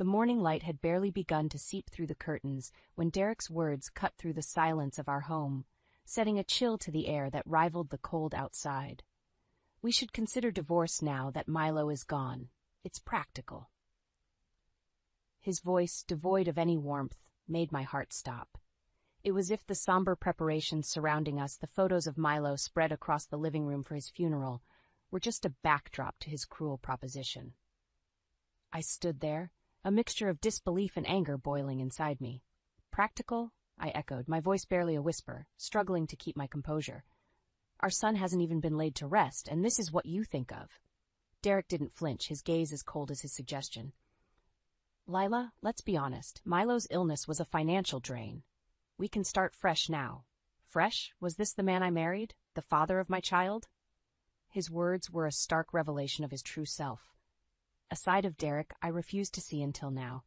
The morning light had barely begun to seep through the curtains when Derek's words cut through the silence of our home, setting a chill to the air that rivaled the cold outside. We should consider divorce now that Milo is gone. It's practical. His voice, devoid of any warmth, made my heart stop. It was as if the somber preparations surrounding us, the photos of Milo spread across the living room for his funeral, were just a backdrop to his cruel proposition. I stood there, a mixture of disbelief and anger boiling inside me. Practical? I echoed, my voice barely a whisper, struggling to keep my composure. Our son hasn't even been laid to rest, and this is what you think of. Derek didn't flinch, his gaze as cold as his suggestion. Lila, let's be honest. Milo's illness was a financial drain. We can start fresh now. Fresh? Was this the man I married? The father of my child? His words were a stark revelation of his true self. A side of Derek I refused to see until now.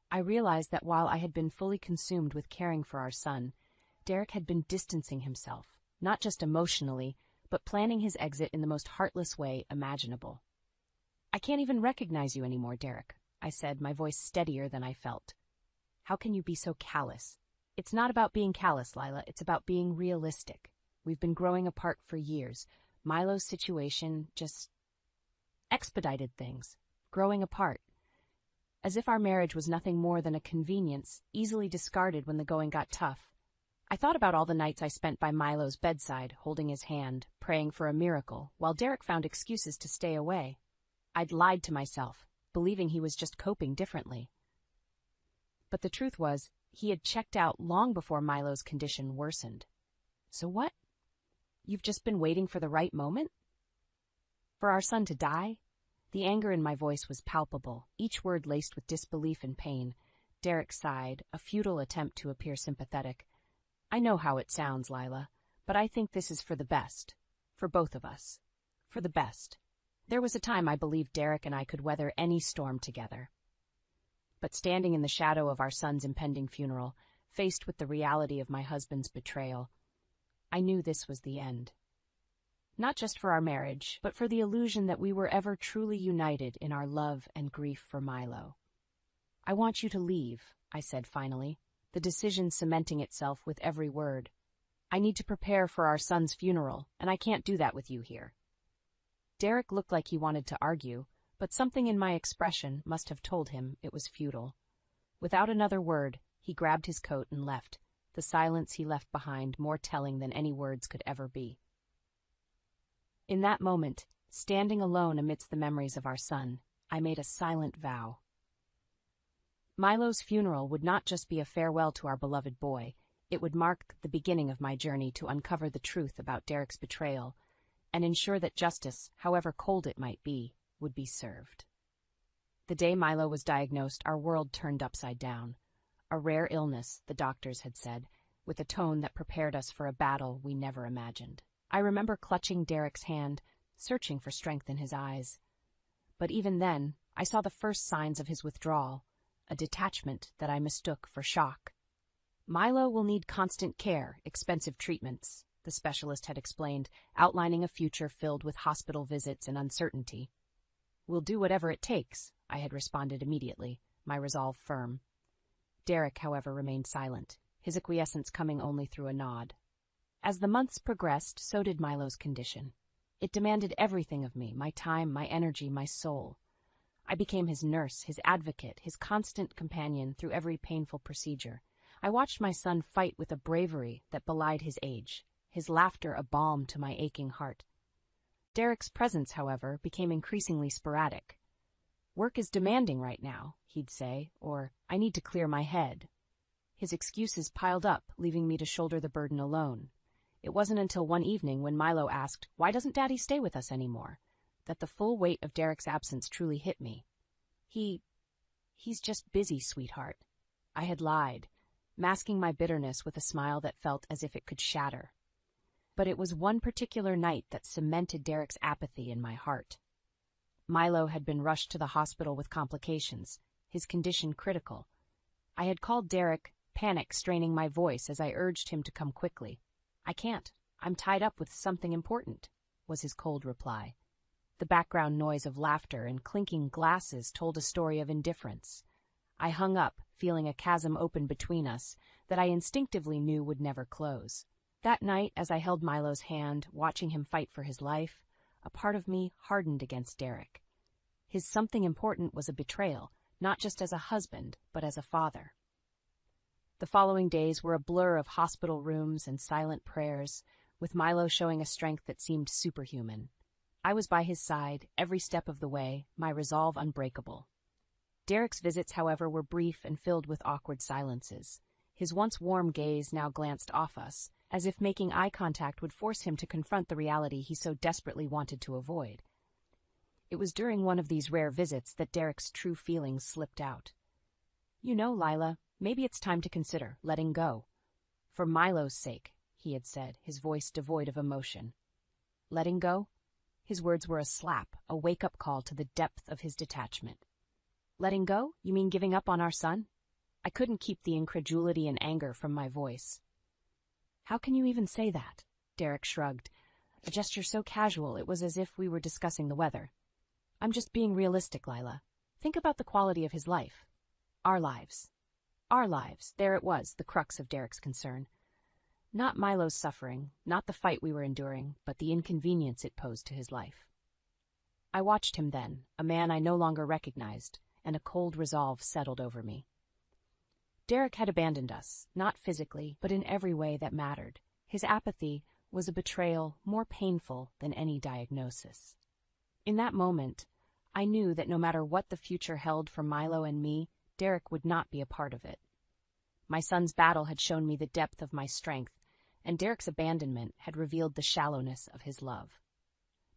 I realized that while I had been fully consumed with caring for our son, Derek had been distancing himself, not just emotionally, but planning his exit in the most heartless way imaginable. I can't even recognize you anymore, Derek, I said, my voice steadier than I felt. How can you be so callous? It's not about being callous, Lila, it's about being realistic. We've been growing apart for years. Milo's situation just expedited things, growing apart. As if our marriage was nothing more than a convenience, easily discarded when the going got tough. I thought about all the nights I spent by Milo's bedside, holding his hand, praying for a miracle, while Derek found excuses to stay away. I'd lied to myself, believing he was just coping differently. But the truth was, he had checked out long before Milo's condition worsened. So what? You've just been waiting for the right moment? For our son to die? The anger in my voice was palpable, each word laced with disbelief and pain. Derek sighed, a futile attempt to appear sympathetic. I know how it sounds, Lila, but I think this is for the best. For both of us. For the best. There was a time I believed Derek and I could weather any storm together. But standing in the shadow of our son's impending funeral, faced with the reality of my husband's betrayal, I knew this was the end. Not just for our marriage, but for the illusion that we were ever truly united in our love and grief for Milo. I want you to leave, I said finally, the decision cementing itself with every word. I need to prepare for our son's funeral, and I can't do that with you here. Derek looked like he wanted to argue, but something in my expression must have told him it was futile. Without another word, he grabbed his coat and left, the silence he left behind more telling than any words could ever be. In that moment, standing alone amidst the memories of our son, I made a silent vow. Milo's funeral would not just be a farewell to our beloved boy, it would mark the beginning of my journey to uncover the truth about Derek's betrayal and ensure that justice, however cold it might be, would be served. The day Milo was diagnosed, our world turned upside down. A rare illness, the doctors had said, with a tone that prepared us for a battle we never imagined. I remember clutching Derek's hand, searching for strength in his eyes. But even then, I saw the first signs of his withdrawal, a detachment that I mistook for shock. Milo will need constant care, expensive treatments, the specialist had explained, outlining a future filled with hospital visits and uncertainty. We'll do whatever it takes, I had responded immediately, my resolve firm. Derek, however, remained silent, his acquiescence coming only through a nod. As the months progressed, so did Milo's condition. It demanded everything of me, my time, my energy, my soul. I became his nurse, his advocate, his constant companion through every painful procedure. I watched my son fight with a bravery that belied his age, his laughter a balm to my aching heart. Derek's presence, however, became increasingly sporadic. Work is demanding right now, he'd say, or I need to clear my head. His excuses piled up, leaving me to shoulder the burden alone. It wasn't until one evening when Milo asked, "Why doesn't Daddy stay with us anymore?" that the full weight of Derek's absence truly hit me. He's just busy, sweetheart. I had lied, masking my bitterness with a smile that felt as if it could shatter. But it was one particular night that cemented Derek's apathy in my heart. Milo had been rushed to the hospital with complications, his condition critical. I had called Derek, panic straining my voice as I urged him to come quickly. "I can't. I'm tied up with something important," was his cold reply. The background noise of laughter and clinking glasses told a story of indifference. I hung up, feeling a chasm open between us that I instinctively knew would never close. That night, as I held Milo's hand, watching him fight for his life, a part of me hardened against Derek. His something important was a betrayal, not just as a husband, but as a father. The following days were a blur of hospital rooms and silent prayers, with Milo showing a strength that seemed superhuman. I was by his side, every step of the way, my resolve unbreakable. Derek's visits, however, were brief and filled with awkward silences. His once warm gaze now glanced off us, as if making eye contact would force him to confront the reality he so desperately wanted to avoid. It was during one of these rare visits that Derek's true feelings slipped out. "You know, Lila, maybe it's time to consider letting go. For Milo's sake," he had said, his voice devoid of emotion. Letting go? His words were a slap, a wake-up call to the depth of his detachment. "Letting go? You mean giving up on our son?" I couldn't keep the incredulity and anger from my voice. "How can you even say that?" Derek shrugged, a gesture so casual it was as if we were discussing the weather. "I'm just being realistic, Lila. Think about the quality of his life. Our lives. Our lives." There it was, the crux of Derek's concern. Not Milo's suffering, not the fight we were enduring, but the inconvenience it posed to his life. I watched him then, a man I no longer recognized, and a cold resolve settled over me. Derek had abandoned us, not physically, but in every way that mattered. His apathy was a betrayal more painful than any diagnosis. In that moment, I knew that no matter what the future held for Milo and me, Derek would not be a part of it. My son's battle had shown me the depth of my strength, and Derek's abandonment had revealed the shallowness of his love.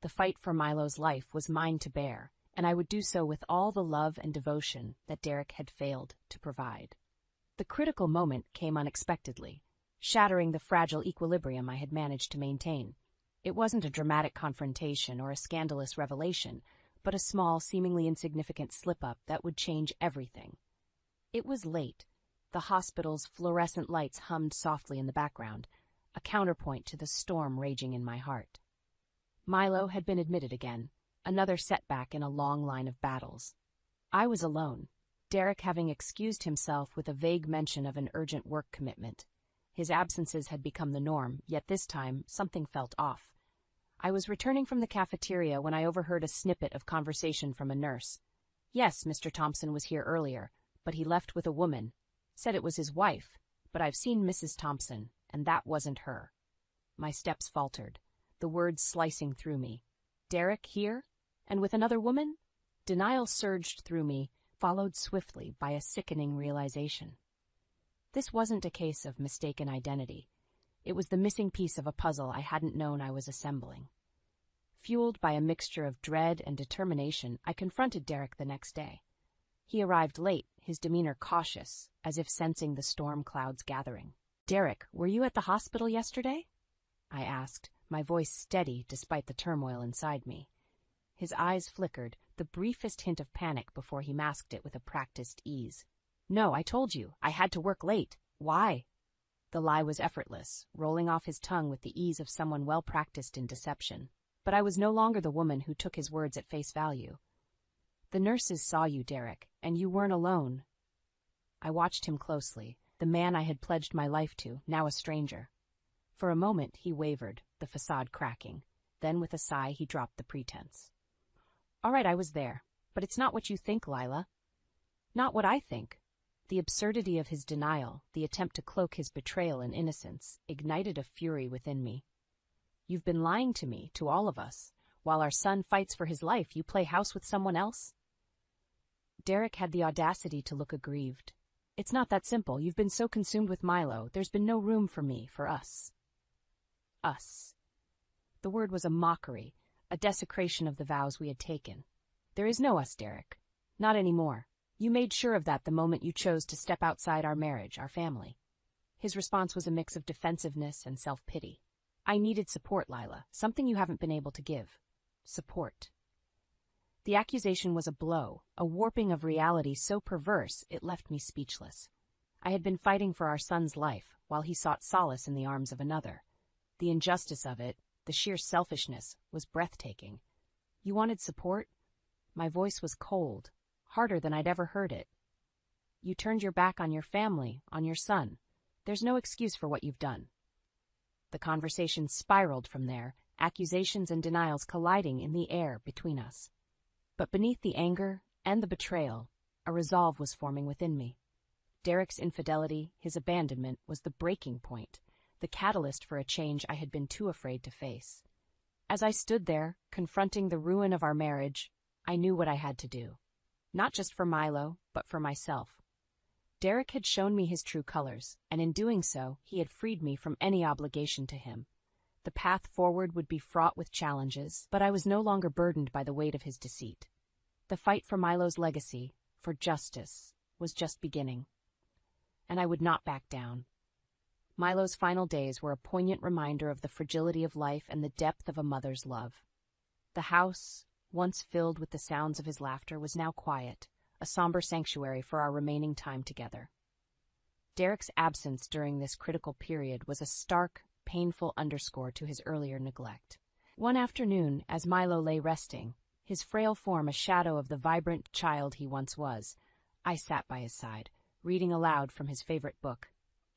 The fight for Milo's life was mine to bear, and I would do so with all the love and devotion that Derek had failed to provide. The critical moment came unexpectedly, shattering the fragile equilibrium I had managed to maintain. It wasn't a dramatic confrontation or a scandalous revelation, but a small, seemingly insignificant slip-up that would change everything. It was late. The hospital's fluorescent lights hummed softly in the background, a counterpoint to the storm raging in my heart. Milo had been admitted again, another setback in a long line of battles. I was alone, Derek having excused himself with a vague mention of an urgent work commitment. His absences had become the norm, yet this time something felt off. I was returning from the cafeteria when I overheard a snippet of conversation from a nurse. "Yes, Mr. Thompson was here earlier, but he left with a woman. Said it was his wife, but I've seen Mrs. Thompson, and that wasn't her." My steps faltered, the words slicing through me. Derek here? And with another woman? Denial surged through me, followed swiftly by a sickening realization. This wasn't a case of mistaken identity. It was the missing piece of a puzzle I hadn't known I was assembling. Fueled by a mixture of dread and determination, I confronted Derek the next day. He arrived late, his demeanor cautious, as if sensing the storm clouds gathering. "Derek, were you at the hospital yesterday?" I asked, my voice steady despite the turmoil inside me. His eyes flickered, the briefest hint of panic before he masked it with a practiced ease. "No, I told you. I had to work late. Why?" The lie was effortless, rolling off his tongue with the ease of someone well practiced in deception. But I was no longer the woman who took his words at face value. "The nurses saw you, Derek, and you weren't alone." I watched him closely, the man I had pledged my life to, now a stranger. For a moment he wavered, the facade cracking. Then with a sigh he dropped the pretense. "All right, I was there. But it's not what you think, Lila." "Not what I think." The absurdity of his denial, the attempt to cloak his betrayal in innocence, ignited a fury within me. "You've been lying to me, to all of us. While our son fights for his life, you play house with someone else?" Derek had the audacity to look aggrieved. "It's not that simple. You've been so consumed with Milo, there's been no room for me, for us." Us. The word was a mockery, a desecration of the vows we had taken. "There is no us, Derek. Not anymore. You made sure of that the moment you chose to step outside our marriage, our family." His response was a mix of defensiveness and self-pity. "I needed support, Lila, something you haven't been able to give. Support." The accusation was a blow, a warping of reality so perverse it left me speechless. I had been fighting for our son's life, while he sought solace in the arms of another. The injustice of it, the sheer selfishness, was breathtaking. You wanted support? My voice was cold, harder than I'd ever heard it. You turned your back on your family, on your son. There's no excuse for what you've done. The conversation spiraled from there, accusations and denials colliding in the air between us. But beneath the anger and the betrayal, a resolve was forming within me. Derek's infidelity, his abandonment, was the breaking point, the catalyst for a change I had been too afraid to face. As I stood there, confronting the ruin of our marriage, I knew what I had to do. Not just for Milo, but for myself. Derek had shown me his true colors, and in doing so, he had freed me from any obligation to him. The path forward would be fraught with challenges, but I was no longer burdened by the weight of his deceit. The fight for Milo's legacy, for justice, was just beginning. And I would not back down. Milo's final days were a poignant reminder of the fragility of life and the depth of a mother's love. The house, once filled with the sounds of his laughter, was now quiet, a somber sanctuary for our remaining time together. Derek's absence during this critical period was a stark, painful underscore to his earlier neglect. One afternoon, as Milo lay resting, his frail form a shadow of the vibrant child he once was, I sat by his side, reading aloud from his favorite book.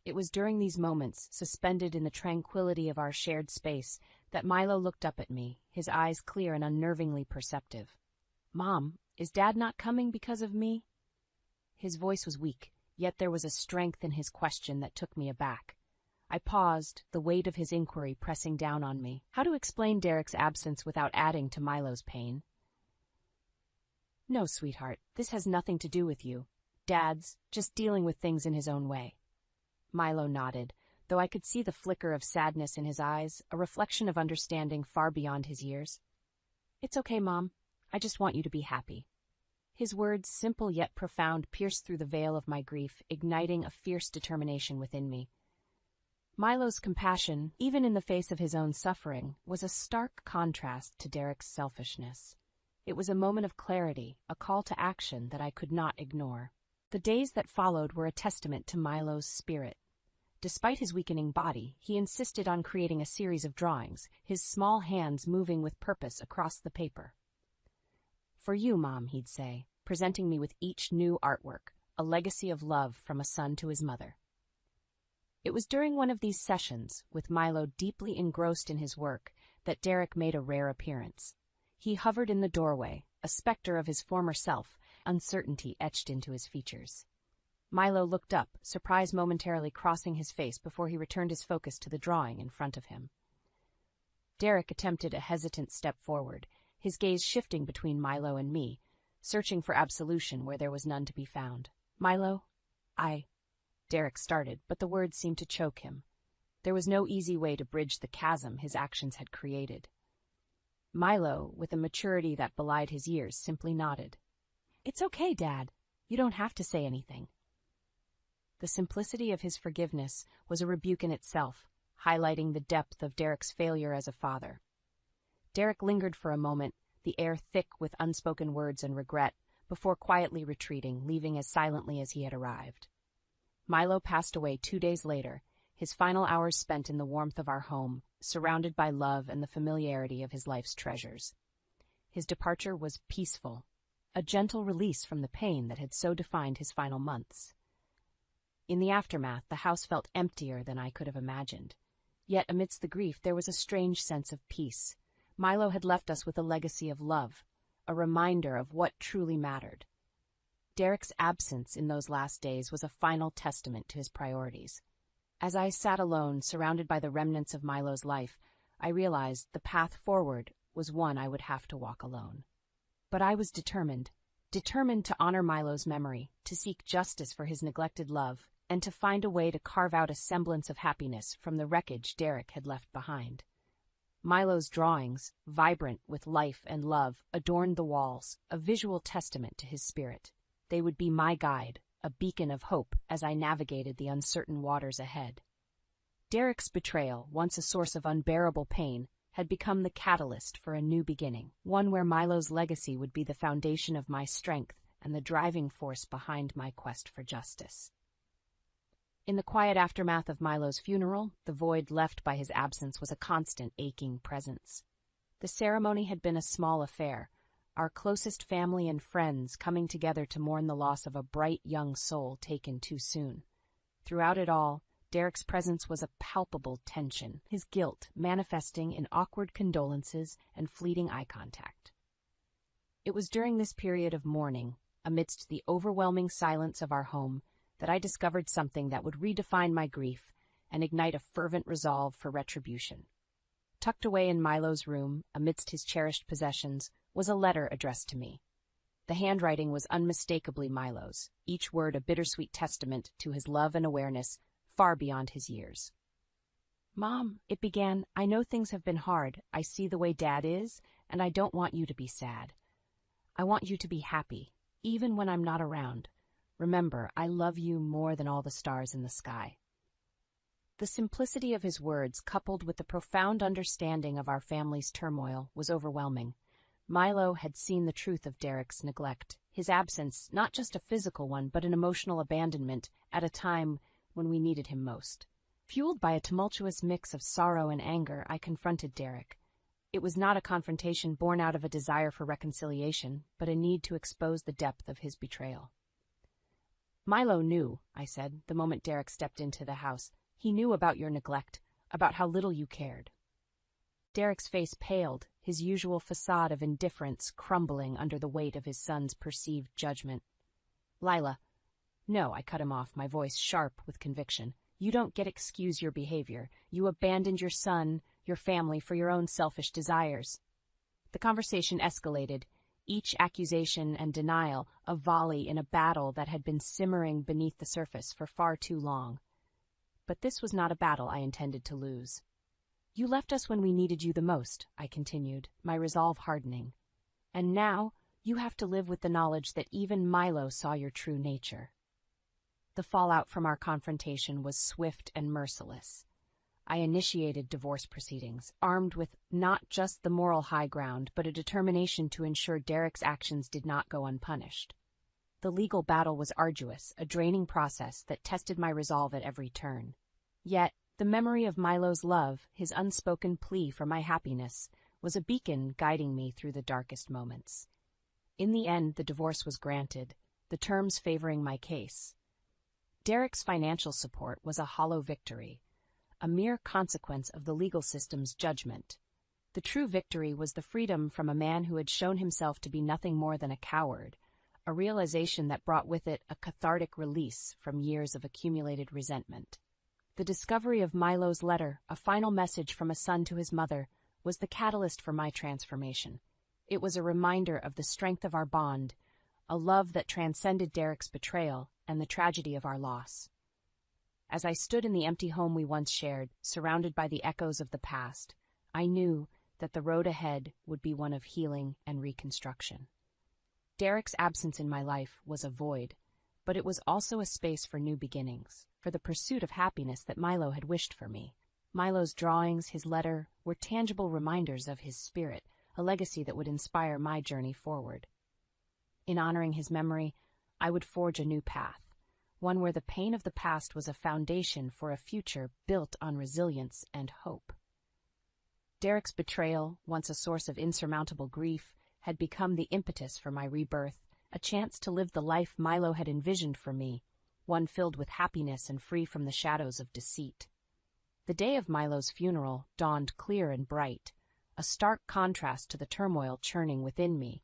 It was during these moments, suspended in the tranquility of our shared space, that Milo looked up at me, his eyes clear and unnervingly perceptive. "Mom, is Dad not coming because of me?" His voice was weak, yet there was a strength in his question that took me aback. I paused, the weight of his inquiry pressing down on me. How to explain Derek's absence without adding to Milo's pain? "No, sweetheart, this has nothing to do with you. Dad's just dealing with things in his own way." Milo nodded, though I could see the flicker of sadness in his eyes, a reflection of understanding far beyond his years. "It's okay, Mom. I just want you to be happy." His words, simple yet profound, pierced through the veil of my grief, igniting a fierce determination within me. Milo's compassion, even in the face of his own suffering, was a stark contrast to Derek's selfishness. It was a moment of clarity, a call to action that I could not ignore. The days that followed were a testament to Milo's spirit. Despite his weakening body, he insisted on creating a series of drawings, his small hands moving with purpose across the paper. "For you, Mom," he'd say, presenting me with each new artwork, a legacy of love from a son to his mother. It was during one of these sessions, with Milo deeply engrossed in his work, that Derek made a rare appearance. He hovered in the doorway, a specter of his former self, uncertainty etched into his features. Milo looked up, surprise momentarily crossing his face before he returned his focus to the drawing in front of him. Derek attempted a hesitant step forward, his gaze shifting between Milo and me, searching for absolution where there was none to be found. "Milo, Derek started, but the words seemed to choke him. There was no easy way to bridge the chasm his actions had created. Milo, with a maturity that belied his years, simply nodded. "It's okay, Dad. You don't have to say anything." The simplicity of his forgiveness was a rebuke in itself, highlighting the depth of Derek's failure as a father. Derek lingered for a moment, the air thick with unspoken words and regret, before quietly retreating, leaving as silently as he had arrived. Milo passed away 2 days later, his final hours spent in the warmth of our home, surrounded by love and the familiarity of his life's treasures. His departure was peaceful, a gentle release from the pain that had so defined his final months. In the aftermath, the house felt emptier than I could have imagined. Yet amidst the grief, there was a strange sense of peace. Milo had left us with a legacy of love, a reminder of what truly mattered. Derek's absence in those last days was a final testament to his priorities. As I sat alone, surrounded by the remnants of Milo's life, I realized the path forward was one I would have to walk alone. But I was determined to honor Milo's memory, to seek justice for his neglected love, and to find a way to carve out a semblance of happiness from the wreckage Derek had left behind. Milo's drawings, vibrant with life and love, adorned the walls, a visual testament to his spirit. They would be my guide, a beacon of hope as I navigated the uncertain waters ahead. Derek's betrayal, once a source of unbearable pain, had become the catalyst for a new beginning, one where Milo's legacy would be the foundation of my strength and the driving force behind my quest for justice. In the quiet aftermath of Milo's funeral, the void left by his absence was a constant, aching presence. The ceremony had been a small affair, our closest family and friends coming together to mourn the loss of a bright young soul taken too soon. Throughout it all, Derek's presence was a palpable tension, his guilt manifesting in awkward condolences and fleeting eye contact. It was during this period of mourning, amidst the overwhelming silence of our home, that I discovered something that would redefine my grief and ignite a fervent resolve for retribution. Tucked away in Milo's room, amidst his cherished possessions, was a letter addressed to me. The handwriting was unmistakably Milo's, each word a bittersweet testament to his love and awareness far beyond his years. "Mom," it began, "I know things have been hard. I see the way Dad is, and I don't want you to be sad. I want you to be happy, even when I'm not around. Remember, I love you more than all the stars in the sky." The simplicity of his words, coupled with the profound understanding of our family's turmoil, was overwhelming. Milo had seen the truth of Derek's neglect, his absence, not just a physical one, but an emotional abandonment, at a time when we needed him most. Fueled by a tumultuous mix of sorrow and anger, I confronted Derek. It was not a confrontation born out of a desire for reconciliation, but a need to expose the depth of his betrayal. "Milo knew," I said, the moment Derek stepped into the house. "He knew about your neglect, about how little you cared." Derek's face paled, his usual facade of indifference crumbling under the weight of his son's perceived judgment. "Lila." "No," I cut him off, my voice sharp with conviction. "You don't get excuse your behavior. You abandoned your son, your family, for your own selfish desires." The conversation escalated, each accusation and denial a volley in a battle that had been simmering beneath the surface for far too long. But this was not a battle I intended to lose. "You left us when we needed you the most," I continued, my resolve hardening. "And now you have to live with the knowledge that even Milo saw your true nature." The fallout from our confrontation was swift and merciless. I initiated divorce proceedings, armed with not just the moral high ground, but a determination to ensure Derek's actions did not go unpunished. The legal battle was arduous, a draining process that tested my resolve at every turn. Yet, the memory of Milo's love, his unspoken plea for my happiness, was a beacon guiding me through the darkest moments. In the end, the divorce was granted, the terms favoring my case. Derek's financial support was a hollow victory, a mere consequence of the legal system's judgment. The true victory was the freedom from a man who had shown himself to be nothing more than a coward, a realization that brought with it a cathartic release from years of accumulated resentment. The discovery of Milo's letter, a final message from a son to his mother, was the catalyst for my transformation. It was a reminder of the strength of our bond, a love that transcended Derek's betrayal and the tragedy of our loss. As I stood in the empty home we once shared, surrounded by the echoes of the past, I knew that the road ahead would be one of healing and reconstruction. Derek's absence in my life was a void, but it was also a space for new beginnings, for the pursuit of happiness that Milo had wished for me. Milo's drawings, his letter, were tangible reminders of his spirit, a legacy that would inspire my journey forward. In honoring his memory, I would forge a new path, one where the pain of the past was a foundation for a future built on resilience and hope. Derek's betrayal, once a source of insurmountable grief, had become the impetus for my rebirth, a chance to live the life Milo had envisioned for me, one filled with happiness and free from the shadows of deceit. The day of Milo's funeral dawned clear and bright, a stark contrast to the turmoil churning within me.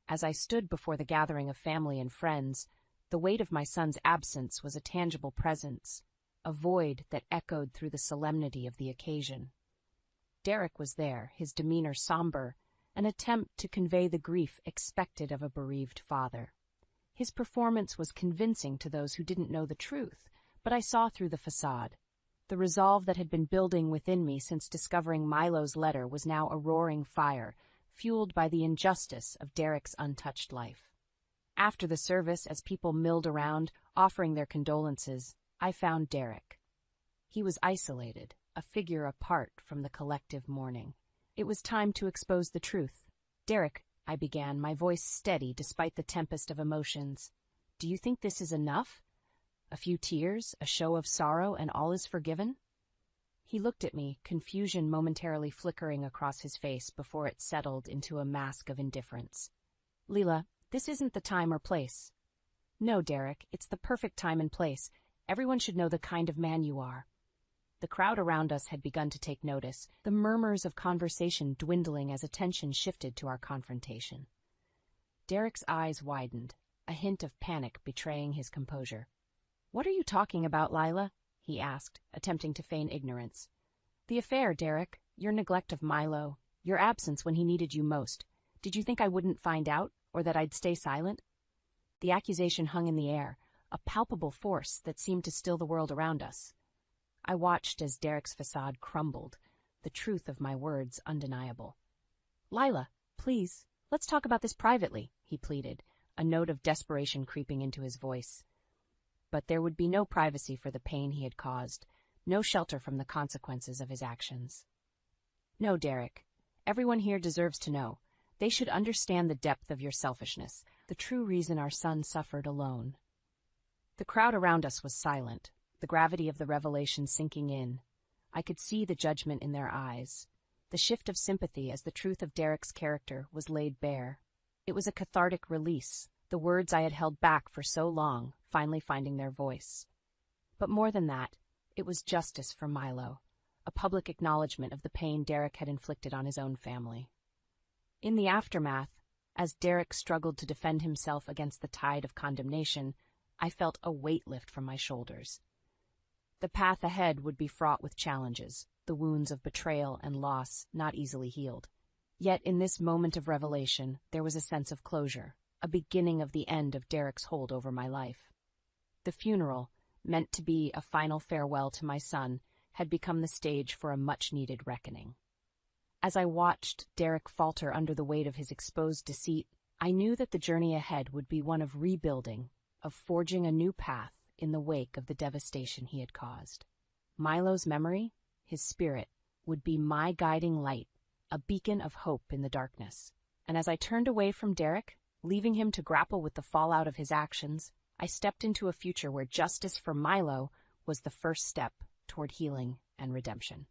As I stood before the gathering of family and friends, the weight of my son's absence was a tangible presence, a void that echoed through the solemnity of the occasion. Derek was there, his demeanor somber, an attempt to convey the grief expected of a bereaved father. His performance was convincing to those who didn't know the truth, but I saw through the facade. The resolve that had been building within me since discovering Milo's letter was now a roaring fire, fueled by the injustice of Derek's untouched life. After the service, as people milled around, offering their condolences, I found Derek. He was isolated, a figure apart from the collective mourning. It was time to expose the truth. "Derek," I began, my voice steady despite the tempest of emotions, "do you think this is enough? A few tears, a show of sorrow, and all is forgiven?" He looked at me, confusion momentarily flickering across his face before it settled into a mask of indifference. Leela, this isn't the time or place. No, Derek, it's the perfect time and place. Everyone should know the kind of man you are. The crowd around us had begun to take notice, the murmurs of conversation dwindling as attention shifted to our confrontation. Derek's eyes widened, a hint of panic betraying his composure. "What are you talking about, Lila?" he asked, attempting to feign ignorance. "The affair, Derek. Your neglect of Milo. Your absence when he needed you most. Did you think I wouldn't find out, or that I'd stay silent?" The accusation hung in the air, a palpable force that seemed to still the world around us. I watched as Derek's facade crumbled, the truth of my words undeniable. "Lila, please, let's talk about this privately," he pleaded, a note of desperation creeping into his voice. But there would be no privacy for the pain he had caused, no shelter from the consequences of his actions. "No, Derek. Everyone here deserves to know. They should understand the depth of your selfishness, the true reason our son suffered alone." The crowd around us was silent, the gravity of the revelation sinking in. I could see the judgment in their eyes, the shift of sympathy as the truth of Derek's character was laid bare. It was a cathartic release, the words I had held back for so long finally finding their voice. But more than that, it was justice for Milo, a public acknowledgement of the pain Derek had inflicted on his own family. In the aftermath, as Derek struggled to defend himself against the tide of condemnation, I felt a weight lift from my shoulders. The path ahead would be fraught with challenges, the wounds of betrayal and loss not easily healed. Yet in this moment of revelation, there was a sense of closure, a beginning of the end of Derek's hold over my life. The funeral, meant to be a final farewell to my son, had become the stage for a much-needed reckoning. As I watched Derek falter under the weight of his exposed deceit, I knew that the journey ahead would be one of rebuilding, of forging a new path in the wake of the devastation he had caused. Milo's memory, his spirit, would be my guiding light, a beacon of hope in the darkness. And as I turned away from Derek, leaving him to grapple with the fallout of his actions, I stepped into a future where justice for Milo was the first step toward healing and redemption.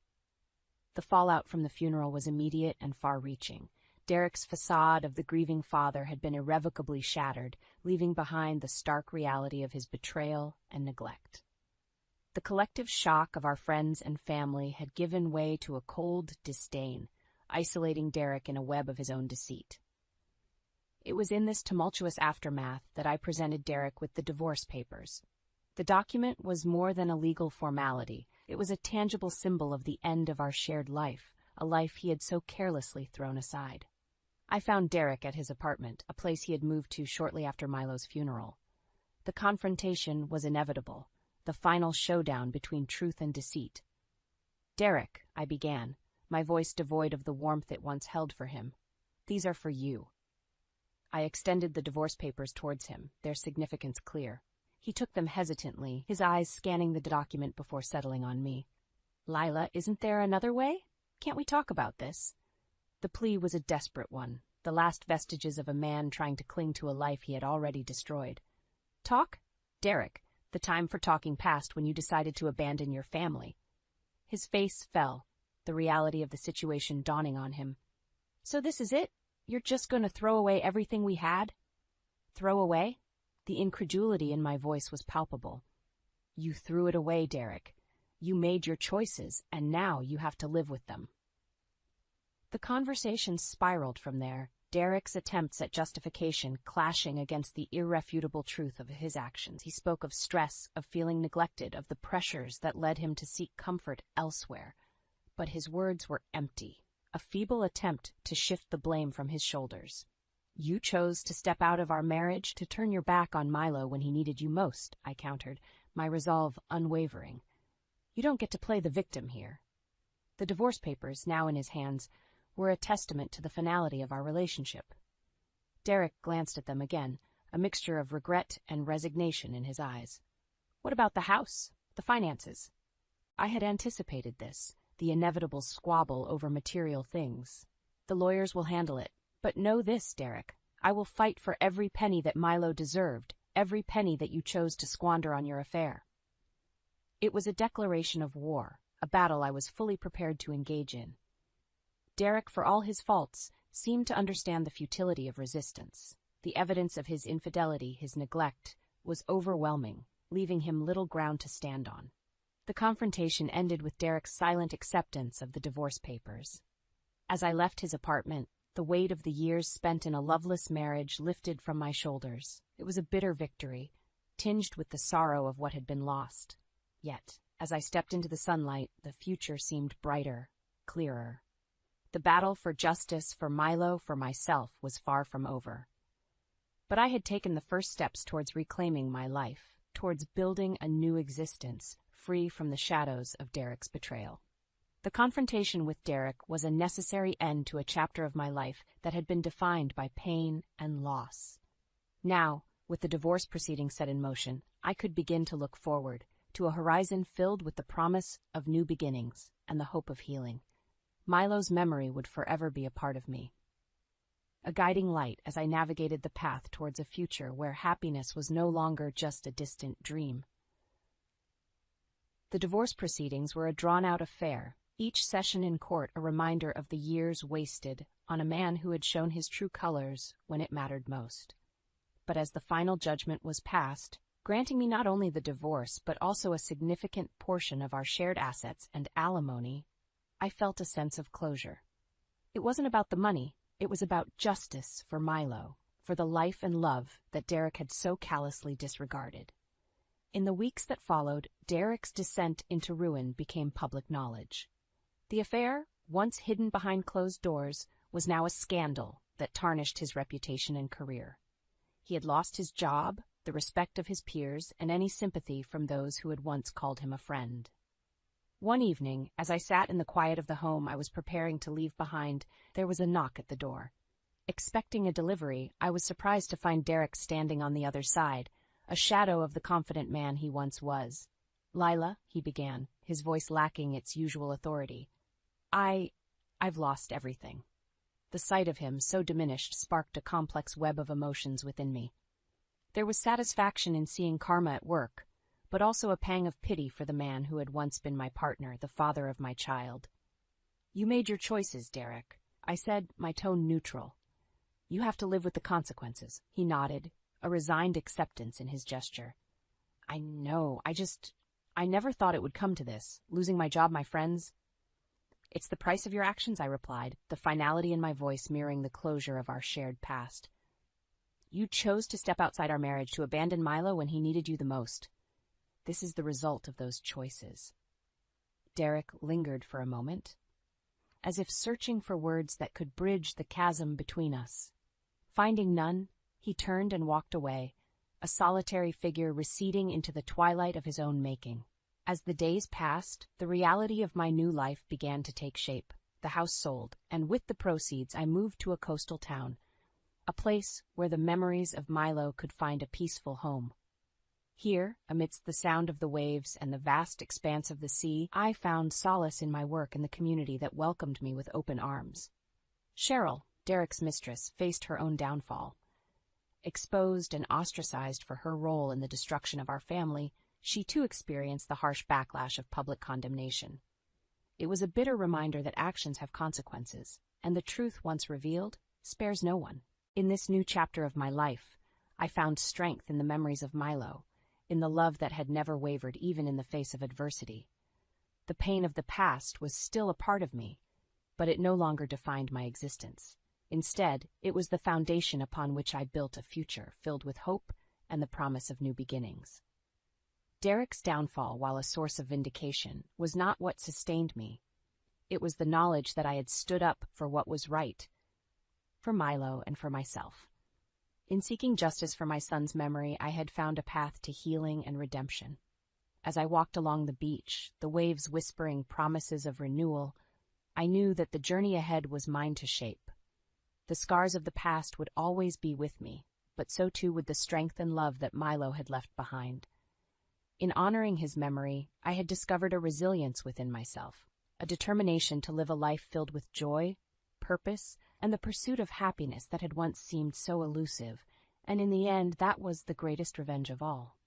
The fallout from the funeral was immediate and far-reaching. Derek's facade of the grieving father had been irrevocably shattered, leaving behind the stark reality of his betrayal and neglect. The collective shock of our friends and family had given way to a cold disdain, isolating Derek in a web of his own deceit. It was in this tumultuous aftermath that I presented Derek with the divorce papers. The document was more than a legal formality. It was a tangible symbol of the end of our shared life, a life he had so carelessly thrown aside. I found Derek at his apartment, a place he had moved to shortly after Milo's funeral. The confrontation was inevitable, the final showdown between truth and deceit. "Derek," I began, my voice devoid of the warmth it once held for him, "these are for you." I extended the divorce papers towards him, their significance clear. He took them hesitantly, his eyes scanning the document before settling on me. "Lila, isn't there another way? Can't we talk about this?" The plea was a desperate one, the last vestiges of a man trying to cling to a life he had already destroyed. "Talk? Derek, the time for talking passed when you decided to abandon your family." His face fell, the reality of the situation dawning on him. "So this is it? You're just going to throw away everything we had?" "Throw away?" The incredulity in my voice was palpable. "You threw it away, Derek. You made your choices, and now you have to live with them." The conversation spiraled from there, Derek's attempts at justification clashing against the irrefutable truth of his actions. He spoke of stress, of feeling neglected, of the pressures that led him to seek comfort elsewhere. But his words were empty, a feeble attempt to shift the blame from his shoulders. "You chose to step out of our marriage, to turn your back on Milo when he needed you most," I countered, my resolve unwavering. "You don't get to play the victim here." The divorce papers, now in his hands, were a testament to the finality of our relationship. Derek glanced at them again, a mixture of regret and resignation in his eyes. "What about the house, the finances?" I had anticipated this, the inevitable squabble over material things. "The lawyers will handle it. But know this, Derek, I will fight for every penny that Milo deserved, every penny that you chose to squander on your affair." It was a declaration of war, a battle I was fully prepared to engage in. Derek, for all his faults, seemed to understand the futility of resistance. The evidence of his infidelity, his neglect, was overwhelming, leaving him little ground to stand on. The confrontation ended with Derek's silent acceptance of the divorce papers. As I left his apartment, the weight of the years spent in a loveless marriage lifted from my shoulders. It was a bitter victory, tinged with the sorrow of what had been lost. Yet, as I stepped into the sunlight, the future seemed brighter, clearer. The battle for justice, for Milo, for myself, was far from over. But I had taken the first steps towards reclaiming my life, towards building a new existence, free from the shadows of Derek's betrayal. The confrontation with Derek was a necessary end to a chapter of my life that had been defined by pain and loss. Now, with the divorce proceedings set in motion, I could begin to look forward, to a horizon filled with the promise of new beginnings and the hope of healing. Milo's memory would forever be a part of me, a guiding light as I navigated the path towards a future where happiness was no longer just a distant dream. The divorce proceedings were a drawn-out affair, each session in court a reminder of the years wasted on a man who had shown his true colors when it mattered most. But as the final judgment was passed, granting me not only the divorce but also a significant portion of our shared assets and alimony, I felt a sense of closure. It wasn't about the money, it was about justice for Milo, for the life and love that Derek had so callously disregarded. In the weeks that followed, Derek's descent into ruin became public knowledge. The affair, once hidden behind closed doors, was now a scandal that tarnished his reputation and career. He had lost his job, the respect of his peers, and any sympathy from those who had once called him a friend. One evening, as I sat in the quiet of the home I was preparing to leave behind, there was a knock at the door. Expecting a delivery, I was surprised to find Derek standing on the other side, a shadow of the confident man he once was. "Lila," he began, his voice lacking its usual authority. I've lost everything." The sight of him, so diminished, sparked a complex web of emotions within me. There was satisfaction in seeing karma at work, but also a pang of pity for the man who had once been my partner, the father of my child. "You made your choices, Derek," I said, my tone neutral. "You have to live with the consequences." He nodded, a resigned acceptance in his gesture. "I know, I never thought it would come to this, losing my job, my friends." "It's the price of your actions," I replied, the finality in my voice mirroring the closure of our shared past. "You chose to step outside our marriage, to abandon Milo when he needed you the most. This is the result of those choices." Derek lingered for a moment, as if searching for words that could bridge the chasm between us. Finding none, he turned and walked away, a solitary figure receding into the twilight of his own making. As the days passed, the reality of my new life began to take shape. The house sold, and with the proceeds I moved to a coastal town, a place where the memories of Milo could find a peaceful home. Here, amidst the sound of the waves and the vast expanse of the sea, I found solace in my work and the community that welcomed me with open arms. Cheryl, Derek's mistress, faced her own downfall. Exposed and ostracized for her role in the destruction of our family, she too experienced the harsh backlash of public condemnation. It was a bitter reminder that actions have consequences, and the truth once revealed spares no one. In this new chapter of my life, I found strength in the memories of Milo, in the love that had never wavered even in the face of adversity. The pain of the past was still a part of me, but it no longer defined my existence. Instead, it was the foundation upon which I built a future filled with hope and the promise of new beginnings. Derek's downfall, while a source of vindication, was not what sustained me. It was the knowledge that I had stood up for what was right, for Milo and for myself. In seeking justice for my son's memory, I had found a path to healing and redemption. As I walked along the beach, the waves whispering promises of renewal, I knew that the journey ahead was mine to shape. The scars of the past would always be with me, but so too would the strength and love that Milo had left behind. In honoring his memory, I had discovered a resilience within myself, a determination to live a life filled with joy, purpose, and the pursuit of happiness that had once seemed so elusive, and in the end that was the greatest revenge of all.